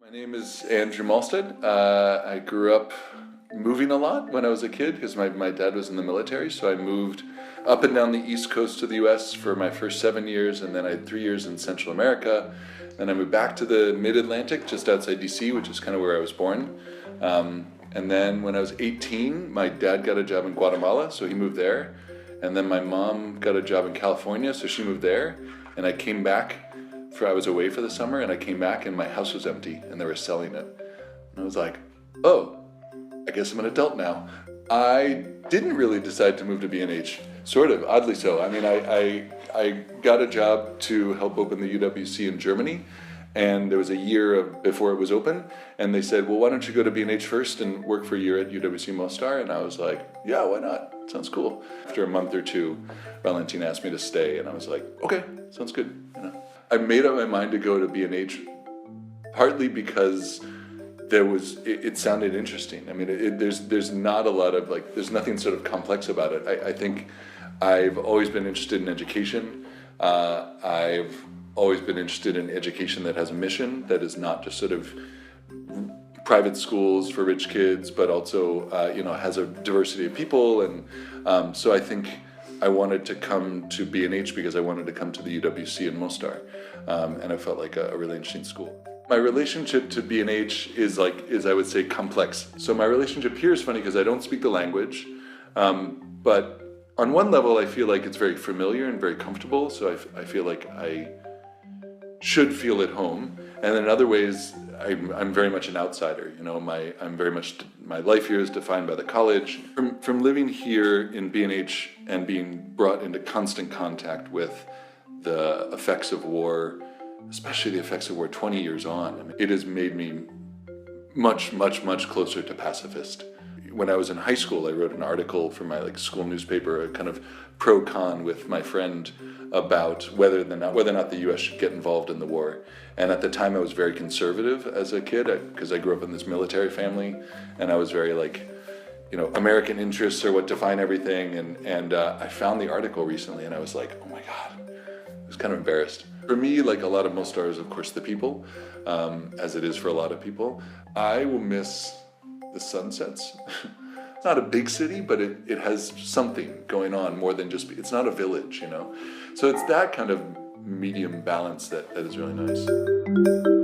My name is Andrew Malstead. I grew up moving a lot when I was a kid because my dad was in the military, so I moved up and down the East Coast of the US for my first 7 years, and then I had 3 years in Central America. Then I moved back to the Mid-Atlantic, just outside DC, which is kind of where I was born. And then when I was 18, my dad got a job in Guatemala, so he moved there. And then my mom got a job in California, so she moved there. And I came back. I was away for the summer, and I came back and my house was empty and they were selling it. And I was like, oh, I guess I'm an adult now. I didn't really decide to move to B&H, sort of, oddly so. I mean, I got a job to help open the UWC in Germany, and there was a year before it was open, and they said, well, why don't you go to B&H first and work for a year at UWC Mostar? And I was like, yeah, why not? Sounds cool. After a month or two, Valentin asked me to stay, and I was like, okay, sounds good. I made up my mind to go to B&H partly because it sounded interesting. I mean, there's not a lot of there's nothing sort of complex about it. I think I've always been interested in education. I've always been interested in education that has a mission, that is not just sort of private schools for rich kids, but also has a diversity of people. And so I think I wanted to come to B&H because I wanted to come to the UWC in Mostar, and it felt like a really interesting school. My relationship to B&H is I would say complex. So my relationship here is funny because I don't speak the language, but on one level I feel like it's very familiar and very comfortable, so I feel like I should feel at home. And in other ways, I'm very much an outsider. My life here is defined by the college. From living here in B&H and being brought into constant contact with the effects of war, especially the effects of war 20 years on, it has made me much, much, much closer to pacifist. When I was in high school, I wrote an article for my school newspaper, a kind of pro-con with my friend about whether or not the U.S. should get involved in the war. And at the time, I was very conservative as a kid because I grew up in this military family, and I was very American interests are what define everything. And I found the article recently, and I was like, oh my God, I was kind of embarrassed. For me, like a lot of Mostar is, of course, the people, as it is for a lot of people. I will miss the sunsets. It's not a big city, but it has something going on more than just, it's not a village, So it's that kind of medium balance that is really nice.